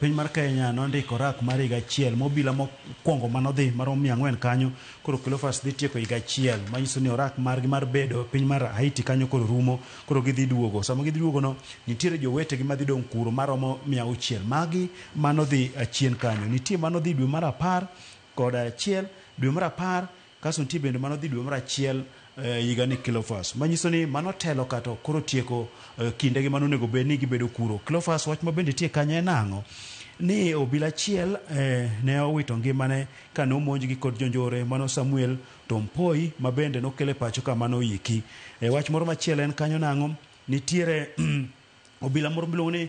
piny mar Kenya nondiko rak mar higa achiel mobila mokwongo manodhi marom 400 kanyo. Koro Cleophas dhi tieko higa achiel, manyiso ni orak margi mar bedo piny mar Haiti kanyo koro rumo. Koro gidhi duogo. Sama gidhi duogo no, nitiere jowetegi madhi dong' kuro maromo 600. Magi manodhi achien kanyo. Nitie manodhi dwe mar 10 kod achiel dwe mar 10, kaso nitie bende manodhi dwe mar achiel higa ni Cleophas. Manyiso ni manotelo kato koro tieko kindegi manonego bed ni gibedo kuro. Cleophas, wach ma bende tie kanyo en ang'o? Ni obila achiel ne owito ngimane ka nomonjgi kod jonjore mano Samuel Tompoi ma bende nokele pacho ka mano iki. Wach moro machielo en kanyo nang'o? Nitiere obila moro miluongo ni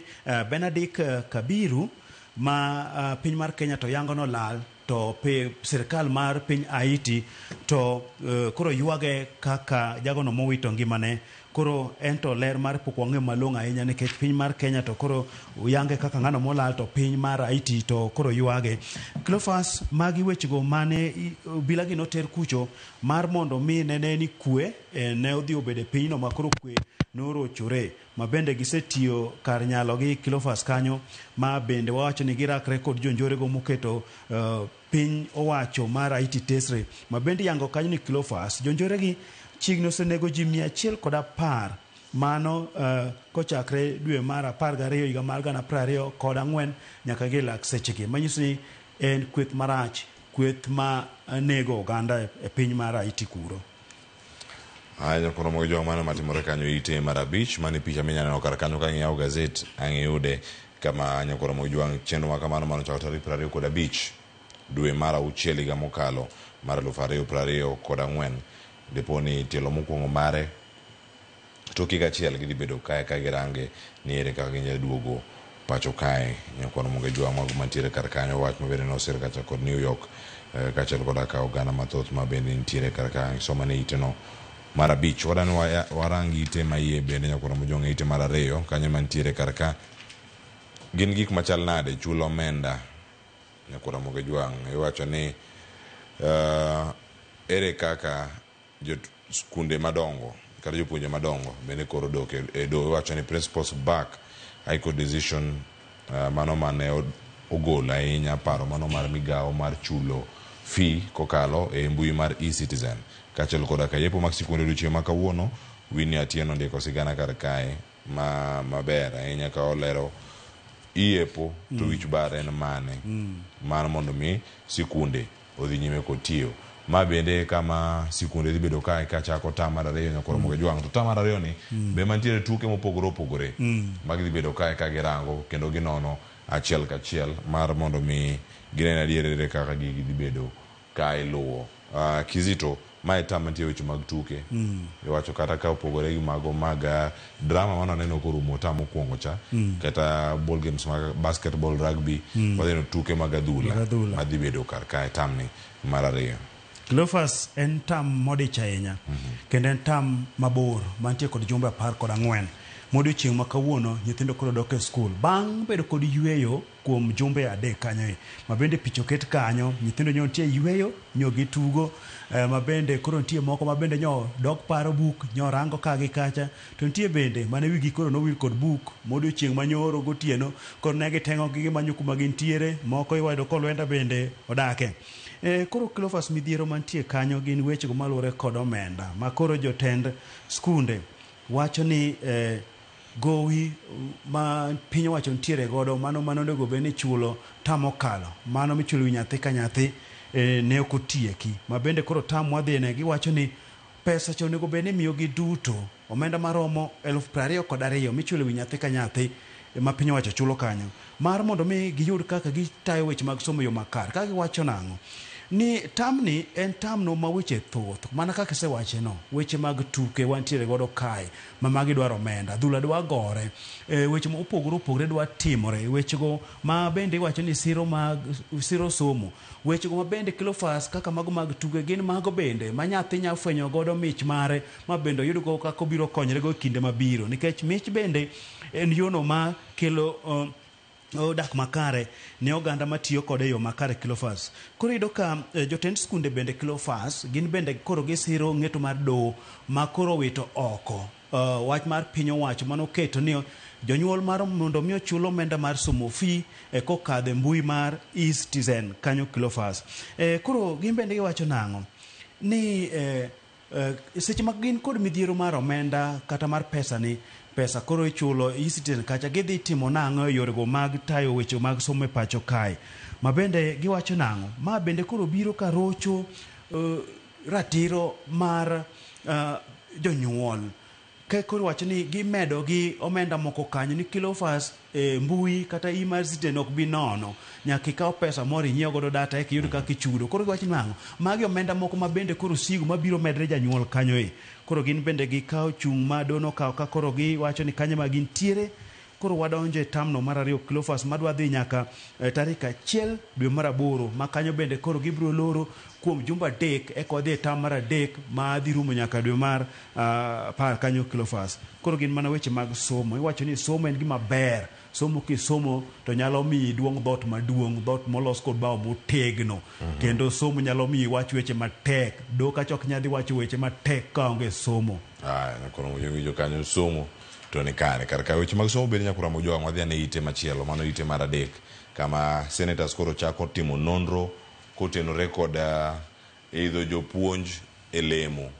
Benedict Kabiru ma piny mar Kenya to yango no lal to sirikal mar piny Haiti to koro ywage kaka jagono mowito ngimane. Koro ento ler mar pok wang'e malong'o ahinya nikech piny mar Kenya to koro yange kaka ng'ano molal to piny mar Haiti to koro ywage. Cleophas, magi wechego mane bilagi noter kucho mar mondo mi nene ni kwe ne odhi obede pinyno ma koro kwe norochore, ma bende gisetiyo kar nyalogi Cleophas kanyo, ma bende wawacho ni girakre kod jonjorego moketo piny owacho mar Haiti tesre, ma bende yango kanyo ni Cleophas jonjoregi chiegni osenego ji 110 mano kochakre dwe mar 12 higa mar 2024 nyaka gi lak sechegi, manyiso ni en kweth marach, kweth ma nego oganda e piny mar Haiti kuro. Aya koro mo jo mano matimore kanyo ite mar abich mani picha minyano kar kanyo ka ng'iyo gazet ang'iyude kama nyakoro mo jwang chenro ma kamano mano chako tarik 25 dwe mar auchiel higa mokalo mar 2024 deponi tielo mokwongo mare toki gachiel gidhi bedo kae ka girange ni ere kaka ginyalo duogo pacho kae. Nyakoro mo jwang mago mantiere kar kanyo wach mabende nosir kacha kod New York kachiel kod ka oganda mathoth ma bende nitiere kar kanyo soma ne iteno mar abich. Wadani warangi ite maiye bende nyakoro mo jwang ite mar ariyo kanyo mantiere kar ka gin gik machal nade chulo omenda. Nyakoro mo jwang iwacho ni ere kaka skunde madongo kata jopuonje madongo bende koro dok e do. Iwacho ni principals back high court decision mano mane ogol ahinya paro mano mar migawo mar chulo fee kokalo e mbui mar eCitizen kachiel koda ka yepo mag sikunde odiochieng' ma kawuono. Winnie Atieno ndiko sigana kar kae maber ahinya ka olero iepo to wich bar en mane mano mondo mi sikunde odhi nyime kod tiyo. Ma bende kama sikunde dhi bedo kae kachako tamar ariyo nyakoro mo jwang to tamar ariyo ni be mantiere tuke mopogore opogore mag dhi bedo kae ka girango kendo ginono achiel kachiel mar mondo mi ginene adier kaka gigi dhi bedo kae luwo. Kizito mae tam mantie weche mag tuke iwacho kata ka opogore gi mago mag drama mano neno korumo tam mokwongo cha kata ball games mag basketball, rugby wadheno tuke mag adhula madhi bedo kar kae tam ni mar ariyo. Cleophas en tam modich ahinya kendo en tam mabor mantie kod jumbe 14 modiochieng' ma kawuono nyithindo koro dok e skul bang' bedo kod yweyo kuom jumbe 3 kanyo ma bende picho ket kanyo nyithindo nyo nitie yweyo nyo gi tugo ma bende koro nitie moko ma bende nyo dok paro buk nyo rango ka gi kacha to nitie bende mane wigi koro nowil kod buk modiochieng' manyoro gotieno koro ne giteng'o gi manyo kuma gintiere moko iwado kolwenda bende odake. Koro Cleophas midhiero mantie kanyo gin wechego maluwore kod omenda ma koro jotend skunde wacho ni gowi ma piny owacho ntiere godo mano onego bed ni chulo tam okalo mano michulo wi nyathi ka nyathi ne ok otieki ma bende koro tam wadhine giwacho ni pesa cha onego bed ni miyogi duto omenda maromo 22,000 michulo wi nyathi ka nyathi ma piny owacho chulo kanyo mar mondo mi giyud kaka gitayo weche mag somo yo makar. Ka giwacho nang'o ni tamni en tamno ma weche thoth mana kaka sewache no weche mag tuke wantiere godo kae ma magi dwaro omenda dhula dwa gore weche ma opogore dwa timore wechego ma bende iwacho ni siro somo wechego ma bende Cleophas kaka mago mag tuke gin mago bende ma nyathi nya fwenyo godo mich mare ma bende yudo go kaka obiro konyre go kinde mabiro nikech mich bende en yono ma kelo dak makare ne oganda matiyo kode yo makare Cleophas. Koro yudo ka jotend skunde bende Cleophas gin bende koro gisiro ng'eto mar doho ma koro wito oko wach mar piny owacho mano keto ni jonyuol mar mondo mi ochul omenda mar somo fee kokadhe mbui mar eCitizen kanyo Cleophas. Koro gin bende giwacho nang'o ni seche mag gin kod midhiero mar omenda kata mar pesa koro ichulo eCitizen kacha gidhi timo nang'o yorego mag tayo weche mag somo e pacho kae ma bende giwacho nang'o ma bende koro biro ka rocho ratiro mar jonyuol ke koro wacho ni gimedo gi omenda moko kanyo ni Cleophas mbui kata email eCitizen ok bi nono nyaka ikaw pesa moro inyiew godo data eki yud kaka ichudo koro giwacho nang'o magi omenda moko ma bende koro sigo mabiro medre janyuol kanyo koro gin bende gikaw chung' ma dono kaw ka koro giwacho ni kanyo ma gintiere koro wadonjo e tamno mar ariyo Cleophas madwa dhi nyaka tarik 1 dwe mar 8 ma kanyo bende koro gibiro loro kuom jumba 3 eka wadhi e tam mar 3 ma dhi rumo nyaka dwe mar 10 kanyo Cleophas. Koro gin mana weche mag somo iwacho ni somo en gima ber somo kisomo to nyalo miyi duong' dhot maduong' dhot molos kod bao motegno kendo somo nyalo miyi wach weche matek do ka chok nyadhi wacho weche matek ka onge somo. Koro winjo kanyo somo to ni kare kar weche mag somo bende nyakura mo jowa wadhi ne ite machielo mano ite mar 3 kama senators koro chako timo nonro kotenore kod idho jopuonj elemo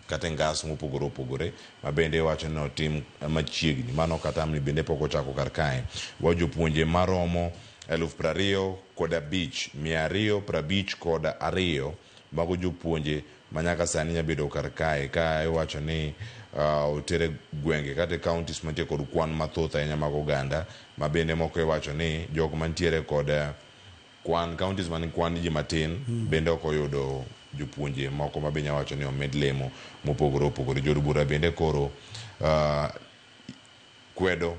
kata ngas mopogore ma bende wacho no tim machiegni mano kata amni bende poko chako kar kae wa jopuonje maromo 250,252 mago jopuonje manyaka sani nyabedo kar kae ka iwacho ni utere gwenge kata counties mantie kod kwan mathoth ahinya mag oganda ma bende moko iwacho ni jok mantiere kod kwan counties man kwan ji matin bende ok oyudo jopuonje moko ma benya wacho ni omed lemo mopogore jod bura bende koro kwedo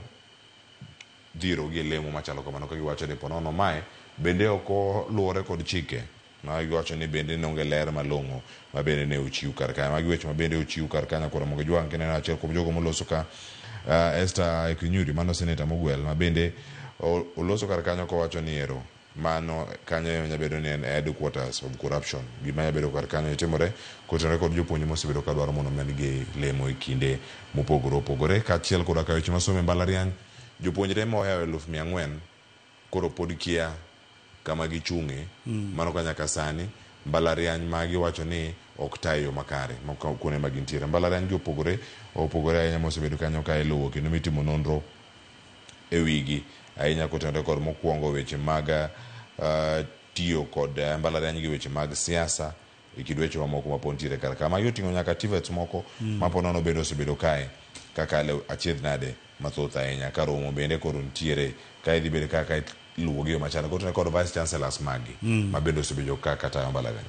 dhiro gi lemo machalo kamano ka giwacho ni ponono mae bende ok luwore kod chike ma giwacho ni bende nonge ler malong'o ma bende ne ochiw kar kae ma giwacho ma bende ochiw kar kae nyakoro mogo jwang kene achiel kuom jogo moloso ka Esther Ekinyuri mano senator mogwel ma bende oloso kar kanyo kowacho ni ero mano kanyo nyabedo ni en headquarters of corruption gima nyabedo kar kanyo timore kotenore kod jopuonj mosebedo ka dwaro mondo med gi lemo e kinde mopogore kaachiel koda ka weche masomo e mbalariany jopuonjre mohewo 400,000 koro pod kia kama gichung'e mano ka nyaka sani mbalariany magi wacho ni ok tayo makare kone magintiere mbalariany gi opogore ahinya mosebedo kanyo ka iluwo kendo mitimo nonro e wigi ahinya kotenore kod mokwongo weche mag tiyo kod mbalariany gi weche mag siasa e kidweche mamoko ma pontiere kar ka ma yoting'o nyaka TVETs moko ma ponono bende osebedo kae kaka achiedh nade mathoth ahinya ka romo bende koro ntiere ka idhi bedo kaka luwo gi machana kotenore kod vice chancellors magi ma bende osebedo kaka tayo mbalariany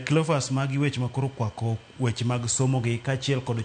Cleophas magi weche makoro kwako weche mag somo gi kaachiel kod